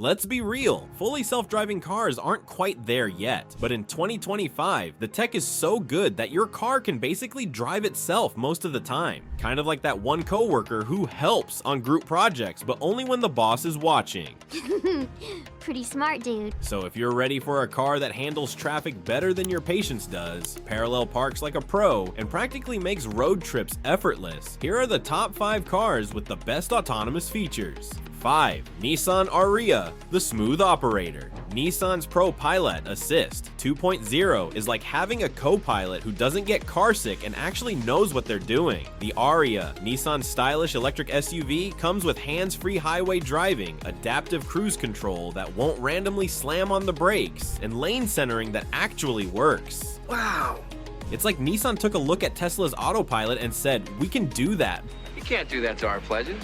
Let's be real, fully self-driving cars aren't quite there yet, but in 2025, the tech is so good that your car can basically drive itself most of the time. Kind of like that one coworker who helps on group projects, but only when the boss is watching. Pretty smart, dude. So if you're ready for a car that handles traffic better than your patience does, parallel parks like a pro, and practically makes road trips effortless, here are the top 5 cars with the best autonomous features. 5. Nissan Ariya, the smooth operator. Nissan's Pro Pilot Assist 2.0 is like having a co-pilot who doesn't get carsick and actually knows what they're doing. The Ariya, Nissan's stylish electric SUV, comes with hands-free highway driving, adaptive cruise control that won't randomly slam on the brakes, and lane centering that actually works. Wow! It's like Nissan took a look at Tesla's autopilot and said, we can do that. You can't do that to our pledges.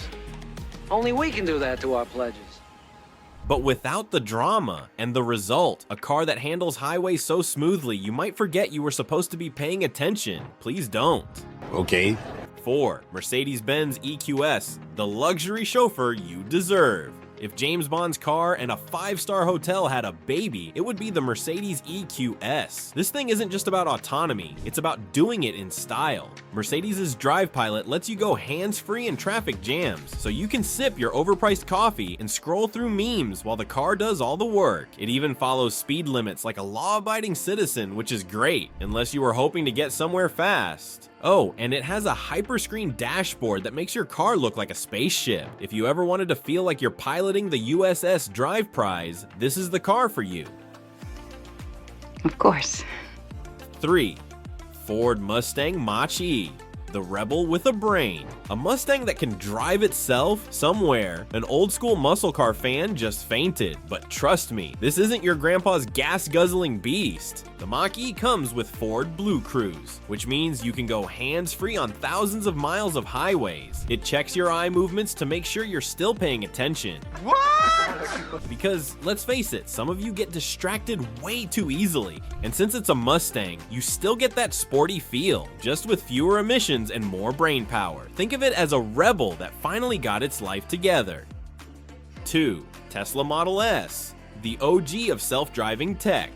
Only we can do that to our pledges. But without the drama, and the result, a car that handles highways so smoothly you might forget you were supposed to be paying attention. Please don't. Okay. 4. Mercedes-Benz EQS, the luxury chauffeur you deserve. If James Bond's car and a 5-star hotel had a baby, it would be the Mercedes EQS. This thing isn't just about autonomy, it's about doing it in style. Mercedes' Drive Pilot lets you go hands-free in traffic jams, so you can sip your overpriced coffee and scroll through memes while the car does all the work. It even follows speed limits like a law-abiding citizen, which is great, unless you were hoping to get somewhere fast. Oh, and it has a hyperscreen dashboard that makes your car look like a spaceship. If you ever wanted to feel like you're piloting the USS Drive Prize, this is the car for you. Of course. 3. Ford Mustang Mach-E, the rebel with a brain. A Mustang that can drive itself somewhere. An old school muscle car fan just fainted, but trust me, this isn't your grandpa's gas-guzzling beast. The Mach-E comes with Ford Blue Cruise, which means you can go hands-free on thousands of miles of highways. It checks your eye movements to make sure you're still paying attention. What? Because, let's face it, some of you get distracted way too easily, and since it's a Mustang, you still get that sporty feel, just with fewer emissions and more brain power. Think of it as a rebel that finally got its life together. 2. Tesla Model S, the OG of self-driving tech.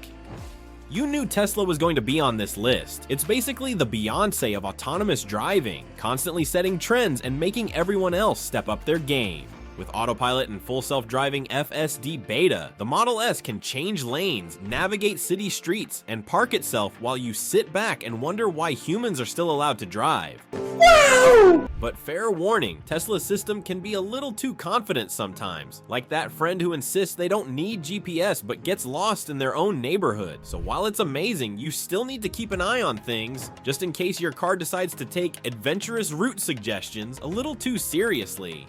You knew Tesla was going to be on this list. It's basically the Beyoncé of autonomous driving, constantly setting trends and making everyone else step up their game. With autopilot and full self-driving FSD beta, the Model S can change lanes, navigate city streets, and park itself while you sit back and wonder why humans are still allowed to drive. Wow! But fair warning, Tesla's system can be a little too confident sometimes, like that friend who insists they don't need GPS but gets lost in their own neighborhood. So while it's amazing, you still need to keep an eye on things, just in case your car decides to take adventurous route suggestions a little too seriously.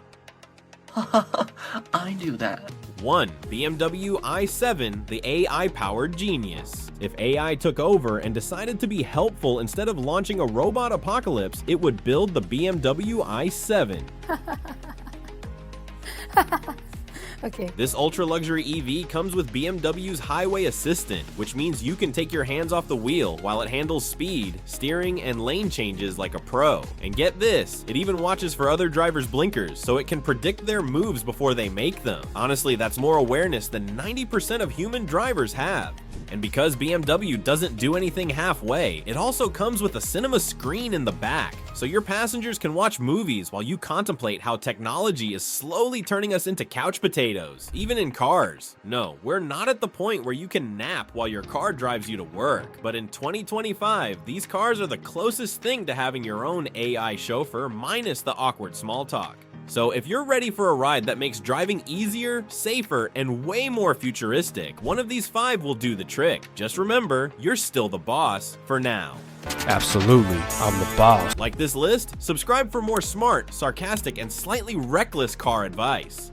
I knew that. 1. BMW i7, the AI-powered genius. If AI took over and decided to be helpful instead of launching a robot apocalypse, it would build the BMW i7. Okay. This ultra-luxury EV comes with BMW's Highway Assistant, which means you can take your hands off the wheel while it handles speed, steering, and lane changes like a pro. And get this, it even watches for other drivers' blinkers, so it can predict their moves before they make them. Honestly, that's more awareness than 90% of human drivers have. And because BMW doesn't do anything halfway, it also comes with a cinema screen in the back, so your passengers can watch movies while you contemplate how technology is slowly turning us into couch potatoes, even in cars. No, we're not at the point where you can nap while your car drives you to work, but in 2025, these cars are the closest thing to having your own AI chauffeur minus the awkward small talk. So if you're ready for a ride that makes driving easier, safer, and way more futuristic, one of these 5 will do the trick. Just remember, you're still the boss for now. Absolutely, I'm the boss. Like this list? Subscribe for more smart, sarcastic, and slightly reckless car advice.